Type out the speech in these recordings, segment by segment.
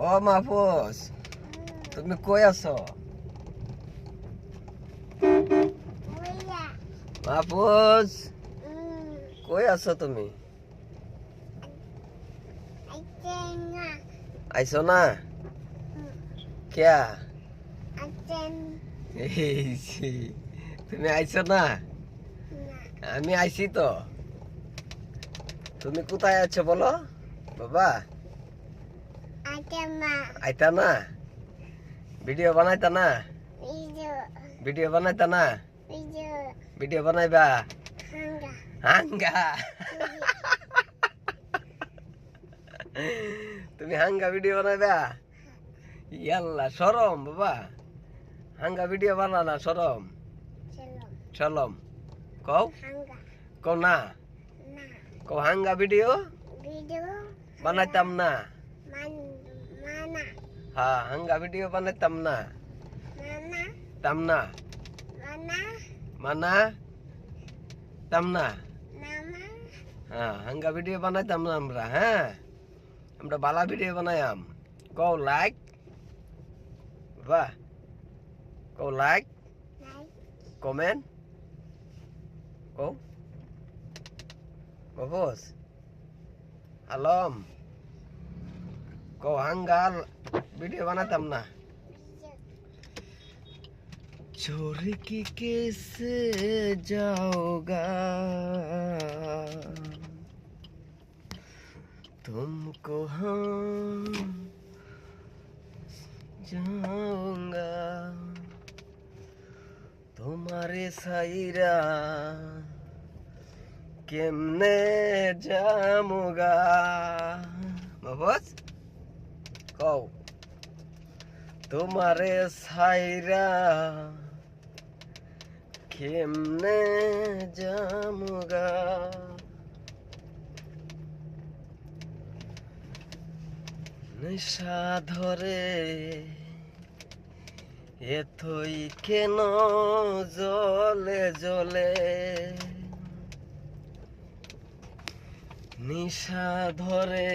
ও মাহফুজ, তুমি কই আছো? মাহফুজ, কই আছো তুমি? আইছো না? ক্যা? তুমি আইছো না? আমি আইছি তো। তুমি কোথায় আছো বলো বাবা? আইতা না? ভিডিও বানাইতা না? ভিডিও বানাইতা না? ভিডিও বানাইবা? হাঙ্গা। তুমি হাঙ্গা ভিডিও বানাইবা? ইয়াল্লা শরম বাবা, হাঙ্গা ভিডিও বানানা শরম। চলম কও, কও না, কও হাঙ্গা ভিডিও বানাইতাম না। হ্যাঁ, হাঙ্গা ভিডিও বানাইতাম না। তামনা মানা তামনা। হ্যাঁ, হাঙ্গা ভিডিও বানাইতাম না আমরা। হ্যাঁ, আমরা বালা ভিডিও বানাইম। কও লাইক বাবা, কও লাইক, কমেন্ট, কও বাবুস আলম, কও হাঙ্গা ভিডিও বানাইতাম না। छोड़ के कैसे जाओगा तुमको, हम जाऊंगा तुम्हारे साइरा केमने जामूंगा। बाबूस कहो, तुम्हारे साइरा केमने जामूंगा। নেশা ধরে এতই কেন জ্বলে জ্বলে, নেশা ধরে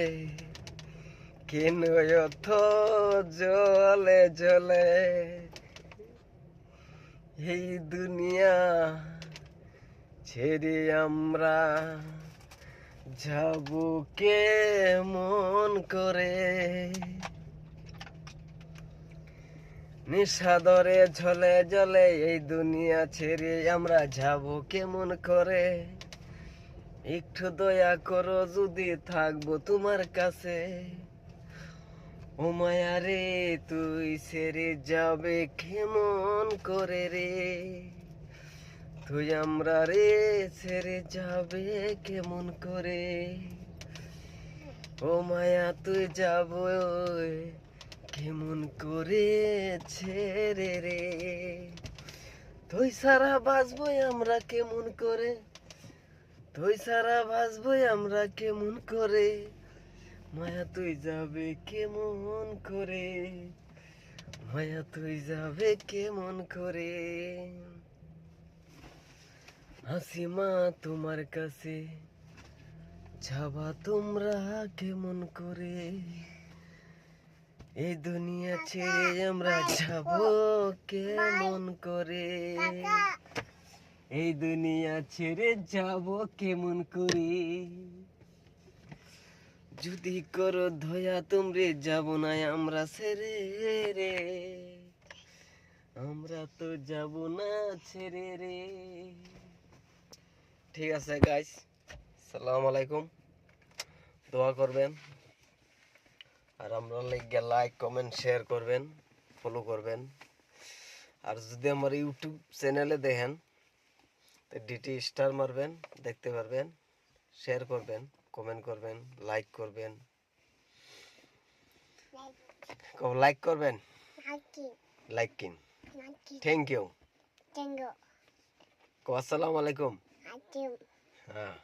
কেন এত জ্বলে জ্বলে, এই দুনিয়া ছেড়ে আমরা যাব কেমন করে। নেশা ধরে ঝলে ঝলে এই দুনিয়া ছেড়ে আমরা যাব কেমন করে। একটু দয়া করো যদি থাকবো তোমার কাছে, ও মায়া রে তুই ছেড়ে যাবে কেমন করে রে, তুই আমরা রে ছেড়ে যাবে কেমন করে। ও মায়া তুই যাব কেমন করে ছেড়ে রে, তুই সারা বাঁচবো আমরা কেমন করে, তুই সারা বাঁচবো আমরা কেমন করে। মায়া তুই যাবে কেমন করে, মায়া তুই যাবে কেমন করে। হাসিমা তোমার কাছে যাবা তোমরা কেমন করে, এই দুনিয়া ছেড়ে আমরা যাব কেমন করে, এই দুনিয়া ছেড়ে যাব কেমন করে। যদি করো ধয়া তোমরে যাব না আমরা ছেড়ে রে, আমরা তো যাব না ছেড়ে রে। ঠিক আছে গাইস, আসসালামু আলাইকুম, দোয়া করবেন আর আমরা লাইক কমেন্ট শেয়ার করবেন, ফলো করবেন। আর যদি আমার ইউটিউব চ্যানেলে দেখেন তো ডিটি স্টার মারবেন, দেখতে পারবেন, শেয়ার করবেন, কমেন্ট করবেন, লাইক করবেন। লাইক করবেন, লাইক কিন, থ্যাংক ইউ, আসসালামু আলাইকুম। হ্যাঁ।